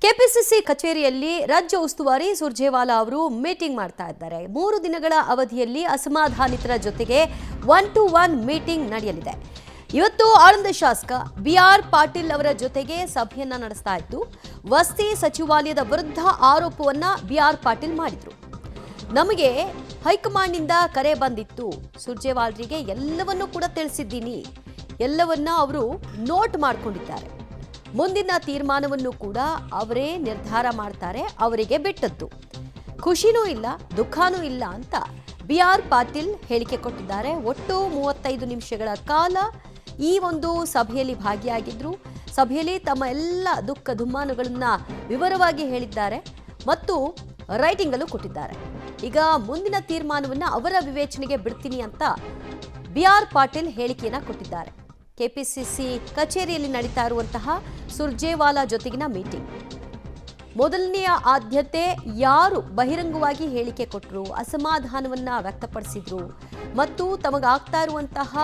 KPCC ಕಚೇರಿಯಲ್ಲಿ ರಾಜ್ಯ ಉಸ್ತುವಾರಿ ಸುರ್ಜೇವಾಲಾ ಅವರು ಮೀಟಿಂಗ್ ಮಾಡ್ತಾ ಇದ್ದಾರೆ. 3 ದಿನಗಳ ಅವಧಿಯಲ್ಲಿ ಅಸಮಾಧಾನಿತರ ಜೊತೆಗೆ 1-to-1 ಮೀಟಿಂಗ್ ನಡೆಯಲಿದೆ. ಇವತ್ತು ಆಳಂದ ಶಾಸಕ ಬಿಆರ್ ಪಾಟೀಲ್ ಅವರ ಜೊತೆಗೆ ಸಭೆಯನ್ನ ನಡೆಸ್ತಾ ಇದ್ದು, ವಸತಿ ಸಚಿವಾಲಯದ ವಿರುದ್ಧ ಆರೋಪವನ್ನ ಬಿಆರ್ ಪಾಟೀಲ್ ಮಾಡಿದ್ರು. ನಮಗೆ ಹೈಕಮಾಂಡ್ನಿಂದ ಕರೆ ಬಂದಿತ್ತು, ಸುರ್ಜೇವಾಲರಿಗೆ ಎಲ್ಲವನ್ನೂ ಕೂಡ ತಿಳಿಸಿದ್ದೀನಿ, ಎಲ್ಲವನ್ನ ಅವರು ನೋಟ್ ಮಾಡಿಕೊಂಡಿದ್ದಾರೆ. ಮುಂದಿನ ತೀರ್ಮಾನವನ್ನು ಕೂಡ ಅವರೇ ನಿರ್ಧಾರ ಮಾಡ್ತಾರೆ, ಅವರಿಗೆ ಬಿಟ್ಟದ್ದು. ಖುಷಿನೂ ಇಲ್ಲ, ದುಃಖನೂ ಇಲ್ಲ ಅಂತ ಬಿಆರ್ ಪಾಟೀಲ್ ಹೇಳಿಕೆ ಕೊಟ್ಟಿದ್ದಾರೆ. ಒಟ್ಟು 35 ನಿಮಿಷಗಳ ಕಾಲ ಈ ಒಂದು ಸಭೆಯಲ್ಲಿ ಭಾಗಿಯಾಗಿದ್ರು. ಸಭೆಯಲ್ಲಿ ತಮ್ಮ ಎಲ್ಲ ದುಃಖ ದುಮ್ಮಾನಗಳನ್ನ ವಿವರವಾಗಿ ಹೇಳಿದ್ದಾರೆ ಮತ್ತು ರೈಟಿಂಗ್ ಅಲ್ಲೂ ಕೊಟ್ಟಿದ್ದಾರೆ. ಈಗ ಮುಂದಿನ ತೀರ್ಮಾನವನ್ನ ಅವರ ವಿವೇಚನೆಗೆ ಬಿಡ್ತೀನಿ ಅಂತ ಬಿಆರ್ ಪಾಟೀಲ್ ಹೇಳಿಕೆಯನ್ನ ಕೊಟ್ಟಿದ್ದಾರೆ. ಕೆಪಿಸಿಸಿ ಕಚೇರಿಯಲ್ಲಿ ನಡೀತಾ ಇರುವಂತಹ ಸುರ್ಜೇವಾಲಾ ಜೊತೆಗಿನ ಮೀಟಿಂಗ್. ಮೊದಲನೆಯ ಆದ್ಯತೆ ಯಾರು ಬಹಿರಂಗವಾಗಿ ಹೇಳಿಕೆ ಕೊಟ್ಟರು, ಅಸಮಾಧಾನವನ್ನ ವ್ಯಕ್ತಪಡಿಸಿದ್ರು ಮತ್ತು ತಮಗಾಗ್ತಾ ಇರುವಂತಹ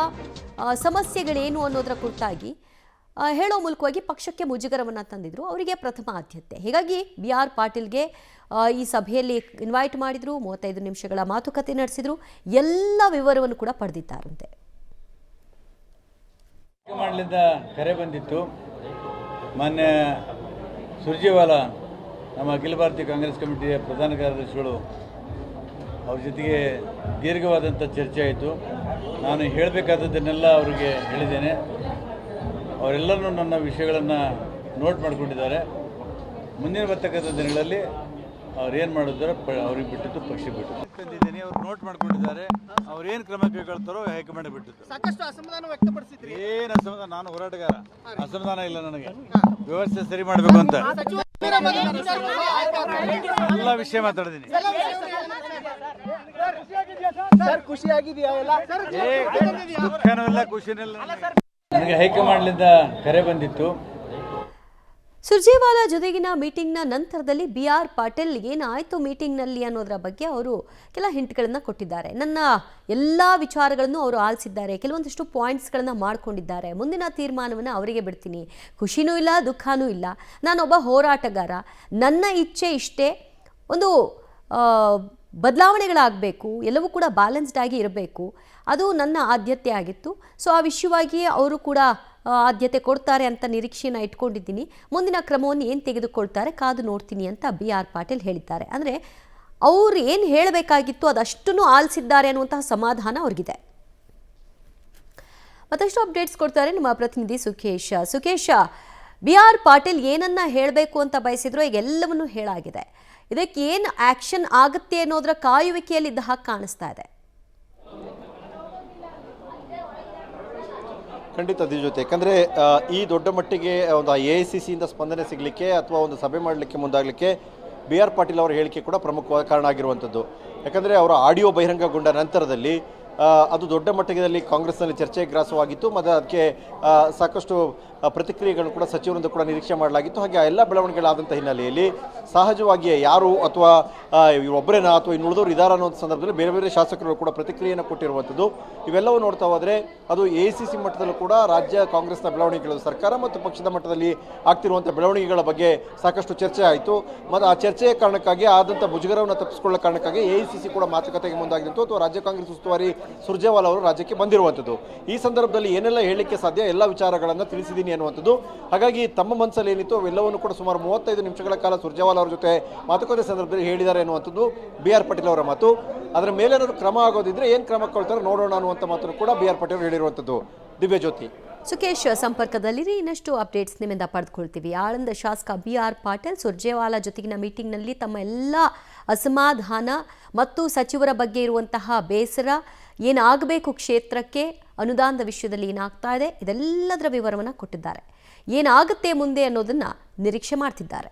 ಸಮಸ್ಯೆಗಳೇನು ಅನ್ನೋದರ ಕುರಿತಾಗಿ ಹೇಳೋ ಮೂಲಕವಾಗಿ ಪಕ್ಷಕ್ಕೆ ಮುಜುಗರವನ್ನು ತಂದಿದ್ರು, ಅವರಿಗೆ ಪ್ರಥಮ ಆದ್ಯತೆ. ಹೀಗಾಗಿ ಬಿಆರ್ ಪಾಟೀಲ್ಗೆ ಈ ಸಭೆಯಲ್ಲಿ ಇನ್ವೈಟ್ ಮಾಡಿದ್ರು. 35 ನಿಮಿಷಗಳ ಮಾತುಕತೆ ನಡೆಸಿದ್ರು. ಎಲ್ಲ ವಿವರವನ್ನು ಕೂಡ ಪಡೆದಿದ್ದಾರಂತೆ. ಹೈಕಮಾಂಡ್ನಿಂದ ಕರೆ ಬಂದಿತ್ತು. ಮಾನ್ಯ ಸುರ್ಜೇವಾಲಾ ನಮ್ಮ ಅಖಿಲ ಭಾರತೀಯ ಕಾಂಗ್ರೆಸ್ ಕಮಿಟಿಯ ಪ್ರಧಾನ ಕಾರ್ಯದರ್ಶಿಗಳು ಅವ್ರ ಜೊತೆಗೆ ದೀರ್ಘವಾದಂಥ ಚರ್ಚೆ ಆಯಿತು. ನಾನು ಹೇಳಬೇಕಾದದ್ದನ್ನೆಲ್ಲ ಅವರಿಗೆ ಹೇಳಿದ್ದೇನೆ. ಅವರೆಲ್ಲರೂ ನನ್ನ ವಿಷಯಗಳನ್ನು ನೋಟ್ ಮಾಡಿಕೊಂಡಿದ್ದಾರೆ. ಮುಂದಿನ ಬರ್ತಕ್ಕಂಥ ದಿನಗಳಲ್ಲಿ ಅವ್ರೇನು ಮಾಡಿದ್ದಾರೆ ಅವ್ರಿಗೆ ಬಿಟ್ಟಿದ್ದು ಪಕ್ಷ ಬಿಟ್ಟು ತಂದಿದ್ದೀನಿ. ಅವ್ರು ನೋಟ್ ಮಾಡ್ಕೊಂಡಿದ್ದಾರೆ. ಅವ್ರೇನು ಕ್ರಮ ಕೈಗೊಳ್ತಾರೋ ಹೈಕಮಾಂಡ್ ಬಿಟ್ಟಿದ್ದು. ಸಾಕಷ್ಟು ಅಸಮಾಧಾನ ವ್ಯಕ್ತಪಡಿಸಿದ್ರಿ. ಏನು ಅಸಮಾಧಾನ? ನಾನು ಹೋರಾಟಗಾರ, ಅಸಮಾಧಾನ ಇಲ್ಲ ನನಗೆ. ವ್ಯವಸ್ಥೆ ಸರಿ ಮಾಡಬೇಕು ಅಂತ ಎಲ್ಲ ವಿಷಯ ಮಾತಾಡಿದ್ದೀನಿ. ಖುಷಿಯಾಗಿದೆಯಾ? ದುಃಖನೂ ಇಲ್ಲ, ಖುಷಿನೂ ಇಲ್ಲ. ನನಗೆ ಹೈಕಮಾಂಡ್ನಿಂದ ಕರೆ ಬಂದಿತ್ತು. ಸುರ್ಜೇವಾಲಾ ಜೊತೆಗಿನ ಮೀಟಿಂಗ್ನ ನಂತರದಲ್ಲಿ ಬಿಆರ್ ಪಾಟೀಲ್ ಏನಾಯಿತು ಮೀಟಿಂಗ್ನಲ್ಲಿ ಅನ್ನೋದರ ಬಗ್ಗೆ ಅವರು ಕೆಲ ಹಿಂಟ್ಗಳನ್ನು ಕೊಟ್ಟಿದ್ದಾರೆ. ನನ್ನ ಎಲ್ಲ ವಿಚಾರಗಳನ್ನು ಅವರು ಆಲಿಸಿದ್ದಾರೆ, ಕೆಲವೊಂದಿಷ್ಟು ಪಾಯಿಂಟ್ಸ್ಗಳನ್ನು ಮಾಡ್ಕೊಂಡಿದ್ದಾರೆ. ಮುಂದಿನ ತೀರ್ಮಾನವನ್ನು ಅವರಿಗೆ ಬಿಡ್ತೀನಿ, ಖುಷಿನೂ ಇಲ್ಲ, ದುಃಖನೂ ಇಲ್ಲ. ನಾನೊಬ್ಬ ಹೋರಾಟಗಾರ, ನನ್ನ ಇಚ್ಛೆ ಇಷ್ಟೇ, ಒಂದು ಬದಲಾವಣೆಗಳಾಗಬೇಕು, ಎಲ್ಲವೂ ಕೂಡ ಬ್ಯಾಲೆನ್ಸ್ಡ್ ಆಗಿ ಇರಬೇಕು, ಅದು ನನ್ನ ಆದ್ಯತೆ ಆಗಿತ್ತು. ಸೊ ಆ ವಿಷಯವಾಗಿ ಅವರು ಕೂಡ ಆದ್ಯತೆ ಕೊಡ್ತಾರೆ ಅಂತ ನಿರೀಕ್ಷೆಯನ್ನು ಇಟ್ಕೊಂಡಿದ್ದೀನಿ. ಮುಂದಿನ ಕ್ರಮವನ್ನು ಏನು ತೆಗೆದುಕೊಳ್ತಾರೆ ಕಾದು ನೋಡ್ತೀನಿ ಅಂತ ಬಿಆರ್ ಪಾಟೀಲ್ ಹೇಳಿದ್ದಾರೆ. ಅಂದರೆ ಅವ್ರು ಏನು ಹೇಳಬೇಕಾಗಿತ್ತು ಅದಷ್ಟನ್ನು ಆಲಿಸಿದ್ದಾರೆ ಅನ್ನುವಂತಹ ಸಮಾಧಾನ ಅವ್ರಿಗಿದೆ. ಮತ್ತಷ್ಟು ಅಪ್ಡೇಟ್ಸ್ ಕೊಡ್ತಾರೆ ನಮ್ಮ ಪ್ರತಿನಿಧಿ ಸುಖೇಶ. ಬಿಆರ್ ಪಾಟೀಲ್ ಏನನ್ನ ಹೇಳಬೇಕು ಅಂತ ಬಯಸಿದ್ರು, ಈಗ ಎಲ್ಲವನ್ನೂ ಹೇಳಾಗಿದೆ. ಇದಕ್ಕೆ ಏನು ಆಕ್ಷನ್ ಆಗುತ್ತೆ ಅನ್ನೋದರ ಕಾಯುವಿಕೆಯಲ್ಲಿ ಇದ್ದ ಹಾಗೆ ಕಾಣಿಸ್ತಾ ಇದೆ. ಖಂಡಿತ ಜೊತೆ, ಯಾಕಂದರೆ ಈ ದೊಡ್ಡ ಮಟ್ಟಿಗೆ ಒಂದು AICCಯಿಂದ ಸ್ಪಂದನೆ ಸಿಗಲಿಕ್ಕೆ ಅಥವಾ ಒಂದು ಸಭೆ ಮಾಡಲಿಕ್ಕೆ ಮುಂದಾಗಲಿಕ್ಕೆ ಬಿಆರ್ ಪಾಟೀಲ್ ಅವರ ಹೇಳಿಕೆ ಕೂಡ ಪ್ರಮುಖವಾದ ಕಾರಣ ಆಗಿರುವಂಥದ್ದು. ಯಾಕಂದರೆ ಅವರ ಆಡಿಯೋ ಬಹಿರಂಗಗೊಂಡ ನಂತರದಲ್ಲಿ ಅದು ದೊಡ್ಡ ಮಟ್ಟದಲ್ಲಿ ಕಾಂಗ್ರೆಸ್ನಲ್ಲಿ ಚರ್ಚೆಗೆ ಗ್ರಾಸವಾಗಿತ್ತು ಮತ್ತು ಅದಕ್ಕೆ ಸಾಕಷ್ಟು ಪ್ರತಿಕ್ರಿಯೆಗಳನ್ನು ಕೂಡ ಸಚಿವರಿಂದ ಕೂಡ ನಿರೀಕ್ಷೆ ಮಾಡಲಾಗಿತ್ತು. ಹಾಗೆ ಎಲ್ಲ ಬೆಳವಣಿಗೆಗಳಾದಂಥ ಹಿನ್ನೆಲೆಯಲ್ಲಿ ಸಹಜವಾಗಿಯೇ ಯಾರು ಅಥವಾ ಒಬ್ಬರೇನಾ ಅಥವಾ ಇನ್ನುಳಿದವರು ಇದಾರ ಅನ್ನೋ ಸಂದರ್ಭದಲ್ಲಿ ಬೇರೆ ಬೇರೆ ಶಾಸಕರು ಕೂಡ ಪ್ರತಿಕ್ರಿಯೆಯನ್ನು ಕೊಟ್ಟಿರುವಂಥದ್ದು. ಇವೆಲ್ಲವೂ ನೋಡ್ತಾ ಹೋದರೆ ಅದು AICC ಮಟ್ಟದಲ್ಲೂ ಕೂಡ ರಾಜ್ಯ ಕಾಂಗ್ರೆಸ್ನ ಬೆಳವಣಿಗೆಗಳು, ಸರ್ಕಾರ ಮತ್ತು ಪಕ್ಷದ ಮಟ್ಟದಲ್ಲಿ ಆಗ್ತಿರುವಂಥ ಬೆಳವಣಿಗೆಗಳ ಬಗ್ಗೆ ಸಾಕಷ್ಟು ಚರ್ಚೆ ಆಯಿತು. ಮತ್ತು ಆ ಚರ್ಚೆಯ ಕಾರಣಕ್ಕಾಗಿ ಆದಂಥ ಮುಜುಗರವನ್ನು ತಪ್ಪಿಸಿಕೊಳ್ಳೋ ಕಾರಣಕ್ಕಾಗಿ AICC ಕೂಡ ಮಾತುಕತೆಗೆ ಮುಂದಾಗಿತ್ತು ಅಥವಾ ರಾಜ್ಯ ಕಾಂಗ್ರೆಸ್ ಉಸ್ತುವಾರಿ ಸುರ್ಜೇವಾಲಾ ಅವರು ರಾಜ್ಯಕ್ಕೆ ಬಂದಿರುವಂಥದ್ದು. ಈ ಸಂದರ್ಭದಲ್ಲಿ ಏನೆಲ್ಲ ಹೇಳಲಿಕ್ಕೆ ಸಾಧ್ಯ ಎಲ್ಲ ವಿಚಾರಗಳನ್ನು ತಿಳಿಸಿದ್ದೀನಿ ಅನ್ನುವಂಥದ್ದು. ಹಾಗಾಗಿ ತಮ್ಮ ಮನಸ್ಸಲ್ಲಿ ಏನಿತ್ತು ಅವೆಲ್ಲವನ್ನು ಕೂಡ ಸುಮಾರು 35 ನಿಮಿಷಗಳ ಕಾಲ ಸುರ್ಜೇವಾಲಾ ಅವರ ಜೊತೆ ಮಾತುಕತೆ ಸಂದರ್ಭದಲ್ಲಿ ಹೇಳಿದ್ದಾರೆ ಅನ್ನುವಂಥದ್ದು ಬಿಆರ್ ಪಾಟೀಲ್ ಅವರ ಮಾತು. ಅದರ ಮೇಲೆ ಏನಾದರೂ ಕ್ರಮ ಆಗೋದಿದ್ರೆ ಏನು ಕ್ರಮ ಕೊಳ್ತಾರೆ ನೋಡೋಣ ಅನ್ನುವಂಥ ಮಾತನ್ನು ಕೂಡ ಬಿಆರ್ ಪಾಟೀಲ್ ಹೇಳಿರುವಂಥದ್ದು. ದಿವ್ಯ ಜ್ಯೋತಿ, ಸುಖೇಶ್ ಸಂಪರ್ಕದಲ್ಲಿರಿ, ಇನ್ನಷ್ಟು ಅಪ್ಡೇಟ್ಸ್ ನಿಮ್ಮಿಂದ ಪಡೆದುಕೊಳ್ತೀವಿ. ಆಳಂದ ಶಾಸಕ ಬಿಆರ್ ಪಾಟೀಲ್ ಸುರ್ಜೇವಾಲಾ ಜೊತೆಗಿನ ಮೀಟಿಂಗ್ನಲ್ಲಿ ತಮ್ಮ ಎಲ್ಲ ಅಸಮಾಧಾನ ಮತ್ತು ಸಚಿವರ ಬಗ್ಗೆ ಇರುವಂತಹ ಬೇಸರ, ಏನಾಗಬೇಕು ಕ್ಷೇತ್ರಕ್ಕೆ, ಅನುದಾನದ ವಿಷಯದಲ್ಲಿ ಏನಾಗ್ತಾ ಇದೆ, ಇದೆಲ್ಲದರ ವಿವರವನ್ನು ಕೊಟ್ಟಿದ್ದಾರೆ. ಏನಾಗುತ್ತೆ ಮುಂದೆ ಅನ್ನೋದನ್ನ ನಿರೀಕ್ಷೆ ಮಾಡ್ತಿದ್ದಾರೆ.